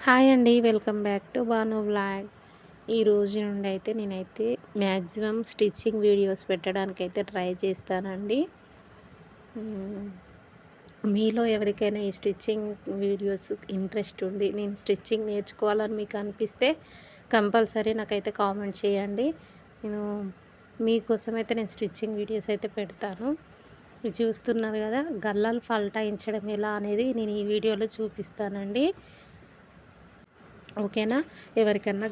Hi అండి. Welcome back to Banu vlog. ఈ రోజు నుండి అయితే నేనైతే మ్యాక్సిమం స్టిచ్చింగ్ వీడియోస్ పెట్టడానికైతే ట్రై చేస్తానండి. హ్మ్. మీలో ఎవరికైనా ఈ స్టిచ్చింగ్ వీడియోస్ ఇంట్రెస్ట్ ఉండి నేను స్టిచ్చింగ్ నేర్చుకోవాలని మీకు అనిపిస్తే కంపల్సరీ నాకైతే కామెంట్ చేయండి. నేను మీకోసమైతే నేను స్టిచ్చింగ్ వీడియోస్ అయితే పెడతాను. ఇది చూస్తున్నారు కదా, గల్లాలు ఫల్టాయించడం ఎలా అనేది నేను ఈ వీడియోలో చూపిస్తానండి. ఓకేనా. ఎవరికన్నా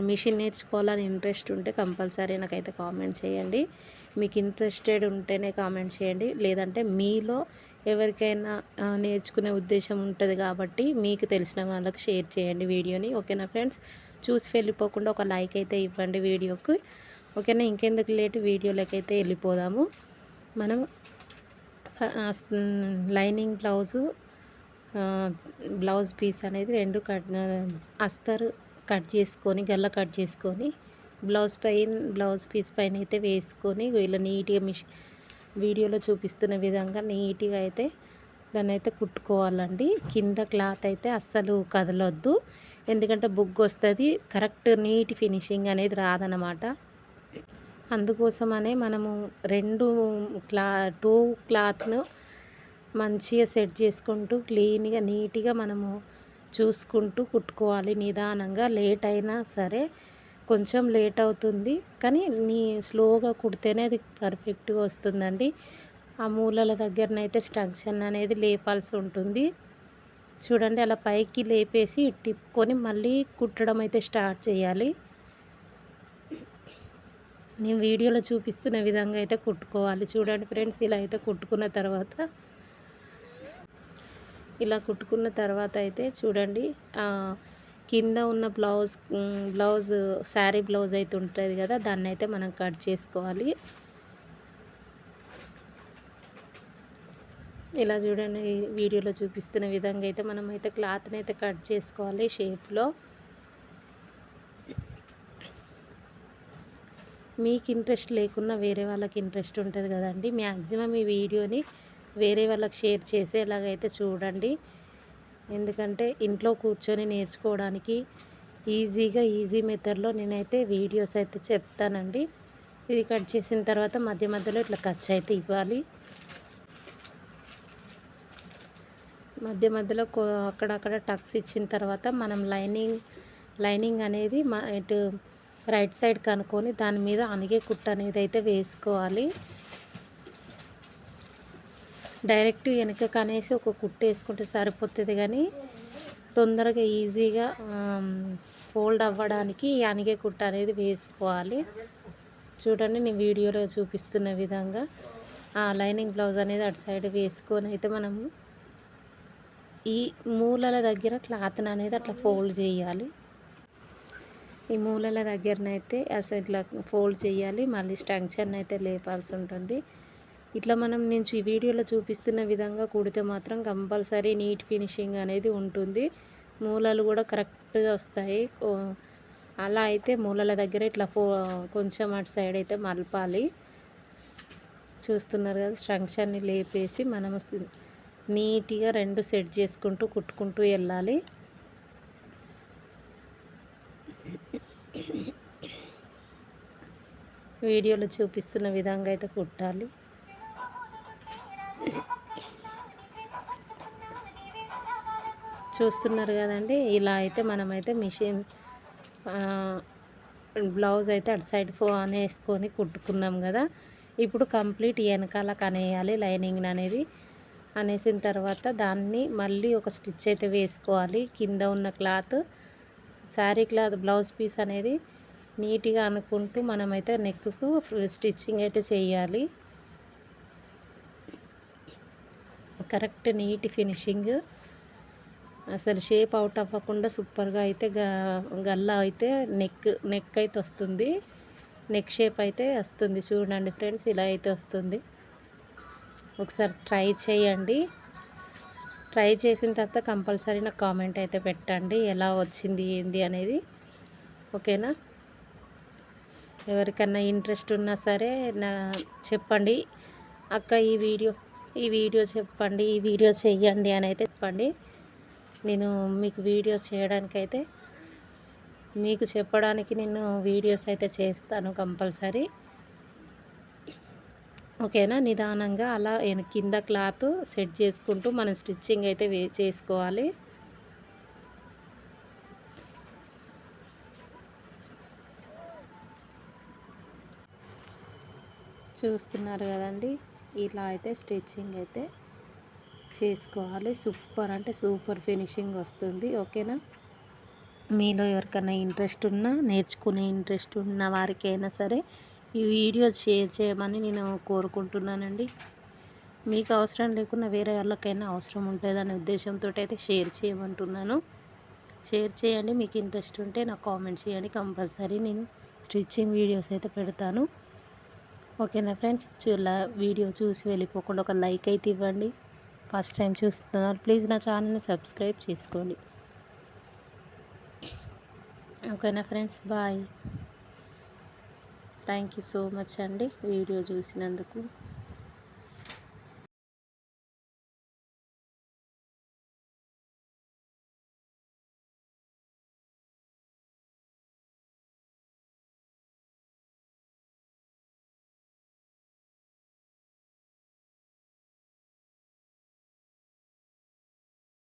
మిషన్ నేర్చుకోవాలని ఇంట్రెస్ట్ ఉంటే కంపల్సరీ నాకైతే కామెంట్ చేయండి. మీకు ఇంట్రెస్టెడ్ ఉంటేనే కామెంట్ చేయండి. లేదంటే మీలో ఎవరికైనా నేర్చుకునే ఉద్దేశం ఉంటుంది కాబట్టి మీకు తెలిసిన వాళ్ళకి షేర్ చేయండి వీడియోని. ఓకేనా ఫ్రెండ్స్. చూసి వెళ్ళిపోకుండా ఒక లైక్ అయితే ఇవ్వండి వీడియోకి. ఓకేనా. ఇంకెందుకు లేట్, వీడియోలోకి అయితే వెళ్ళిపోదాము. మనం లైనింగ్ బ్లౌజ్ పీస్ అనేది రెండు అస్తరు కట్ చేసుకొని, గల్ల కట్ చేసుకొని బ్లౌజ్ పీస్ పైన అయితే వేసుకొని ఇలా నీట్గా వీడియోలో చూపిస్తున్న విధంగా నీట్గా అయితే దాన్ని అయితే కుట్టుకోవాలండి. కింద క్లాత్ అయితే అస్సలు కదలొద్దు, ఎందుకంటే బుగ్గు వస్తుంది. కరెక్ట్ నీట్ ఫినిషింగ్ అనేది రాదనమాట. అందుకోసమనే మనము టూ క్లాత్ను మంచిగా సెట్ చేసుకుంటూ క్లీన్గా నీట్గా మనము చూసుకుంటూ కుట్టుకోవాలి. నిదానంగా లేట్ అయినా సరే, కొంచెం లేట్ అవుతుంది కానీ స్లోగా కుడితేనే అది పర్ఫెక్ట్గా వస్తుందండి. ఆ మూలల దగ్గరనైతే స్టంక్షన్ అనేది లేపాల్సి ఉంటుంది. చూడండి, అలా పైకి లేపేసి తిప్పుకొని మళ్ళీ కుట్టడం అయితే స్టార్ట్ చేయాలి. నేను వీడియోలో చూపిస్తున్న విధంగా అయితే కుట్టుకోవాలి. చూడండి ఫ్రెండ్స్, ఇలా కుట్టుకున్న తర్వాత అయితే చూడండి, కింద ఉన్న బ్లౌజ్ శారీ బ్లౌజ్ అయితే ఉంటుంది కదా, దాన్ని అయితే మనం కట్ చేసుకోవాలి. ఇలా చూడండి, వీడియోలో చూపిస్తున్న విధంగా అయితే మనం అయితే క్లాత్ని అయితే కట్ చేసుకోవాలి షేప్లో. మీకు ఇంట్రెస్ట్ లేకున్నా వేరే వాళ్ళకి ఇంట్రెస్ట్ ఉంటుంది కదండి. మ్యాక్సిమం ఈ వీడియోని వేరే వాళ్ళకి షేర్ చేసేలాగైతే చూడండి. ఎందుకంటే ఇంట్లో కూర్చొని నేర్చుకోవడానికి ఈజీ మెథడ్లో నేనైతే వీడియోస్ అయితే చెప్తానండి. ఇది కట్ చేసిన తర్వాత మధ్య మధ్యలో ఇట్లా ఖర్చు అయితే ఇవ్వాలి. మధ్య మధ్యలో అక్కడక్కడ టక్స్ ఇచ్చిన తర్వాత మనం లైనింగ్ అనేది ఇటు రైట్ సైడ్ కనుక్కొని దాని మీద అనిగే కుట్టు అనేది అయితే వేసుకోవాలి. డైరెక్ట్ వెనకకు అనేసి ఒక కుట్టు వేసుకుంటే సరిపోతుంది, కానీ తొందరగా ఈజీగా ఫోల్డ్ అవ్వడానికి అనిగే కుట్టు అనేది వేసుకోవాలి. చూడండి, నేను వీడియోలో చూపిస్తున్న విధంగా లైనింగ్ బ్లౌజ్ అనేది అటు సైడ్ వేసుకొని అయితే మనము ఈ మూలల దగ్గర క్లాత్ని అనేది అట్లా ఫోల్డ్ చేయాలి. ఈ మూలల దగ్గరనైతే అసలు ఇట్లా ఫోల్డ్ చేయాలి. మళ్ళీ స్టంక్షన్ అయితే లేపాల్సి ఉంటుంది. ఇట్లా నేను ఈ వీడియోలో చూపిస్తున్న విధంగా కుడితే మాత్రం కంపల్సరీ నీట్ ఫినిషింగ్ అనేది ఉంటుంది. మూలలు కూడా కరెక్ట్గా వస్తాయి. అలా అయితే మూలల దగ్గర ఇట్లా కొంచెం అటు సైడ్ అయితే మలపాలి. చూస్తున్నారు కదా, స్టంక్షన్ని లేపేసి మనము నీట్గా రెండు సెట్ చేసుకుంటూ కుట్టుకుంటూ వెళ్ళాలి. వీడియోలో చూపిస్తున్న విధంగా అయితే కుట్టాలి. చూస్తున్నారు కదండి, ఇలా అయితే మనమైతే బ్లౌజ్ అయితే అటు సైడ్ అనేసుకొని కుట్టుకున్నాం కదా. ఇప్పుడు కంప్లీట్ వెనకాల కనేయాలి. లైనింగ్ అనేది అనేసిన తర్వాత దాన్ని మళ్ళీ ఒక స్టిచ్ అయితే వేసుకోవాలి. కింద ఉన్న శారీ క్లాత్ బ్లౌజ్ పీస్ అనేది నీట్గా అనుకుంటూ మనమైతే నెక్కు స్టిచ్చింగ్ అయితే చేయాలి. కరెక్ట్ నీట్ ఫినిషింగ్, అసలు షేప్ అవుట్ అవ్వకుండా సూపర్గా అయితే గల్ల అయితే నెక్ అయితే వస్తుంది. నెక్ షేప్ అయితే వస్తుంది. చూడండి ఫ్రెండ్స్, ఇలా అయితే వస్తుంది. ఒకసారి ట్రై చేయండి. ట్రై చేసిన తర్వాత కంపల్సరీ నాకు కామెంట్ అయితే పెట్టండి, ఎలా వచ్చింది ఏంది అనేది. ఓకేనా. ఎవరికన్నా ఇంట్రెస్ట్ ఉన్నా సరే చెప్పండి, అక్క ఈ వీడియో చెప్పండి, ఈ వీడియో చెయ్యండి అని అయితే చెప్పండి. నేను మీకు వీడియోస్ చేయడానికైతే మీకు చెప్పడానికి నేను వీడియోస్ అయితే చేస్తాను కంపల్సరీ. ఓకేనా. నిదానంగా అలా కింద క్లాత్ సెట్ చేసుకుంటూ మనం స్టిచ్చింగ్ అయితే చేసుకోవాలి. చూస్తున్నారు కదండి, ఇలా అయితే స్టిచ్చింగ్ అయితే చేసుకోవాలి. సూపర్ అంటే సూపర్ ఫినిషింగ్ వస్తుంది. ఓకేనా. మీలో ఎవరికైనా ఇంట్రెస్ట్ ఉన్నా, నేర్చుకునే ఇంట్రెస్ట్ ఉన్న వారికైనా సరే ఈ వీడియో షేర్ చేయమని నేను కోరుకుంటున్నానండి. మీకు అవసరం లేకున్నా వేరే వాళ్ళకైనా అవసరం ఉంటుందనే ఉద్దేశంతో అయితే షేర్ చేయమంటున్నాను. షేర్ చేయండి. మీకు ఇంట్రెస్ట్ ఉంటే నాకు కామెంట్ చేయండి. కంపల్సరీ నేను స్టిచ్చింగ్ వీడియోస్ అయితే పెడతాను. ఓకేనా ఫ్రెండ్స్. వీడియో చూసి వెళ్ళిపోకుండా ఒక లైక్ అయితే ఇవ్వండి. ఫస్ట్ టైం చూస్తున్నారు ప్లీజ్ నా ఛానల్ని సబ్స్క్రైబ్ చేసుకోండి. ఓకేనా friends. Bye. Thank you so much అండి వీడియో చూసినందుకు.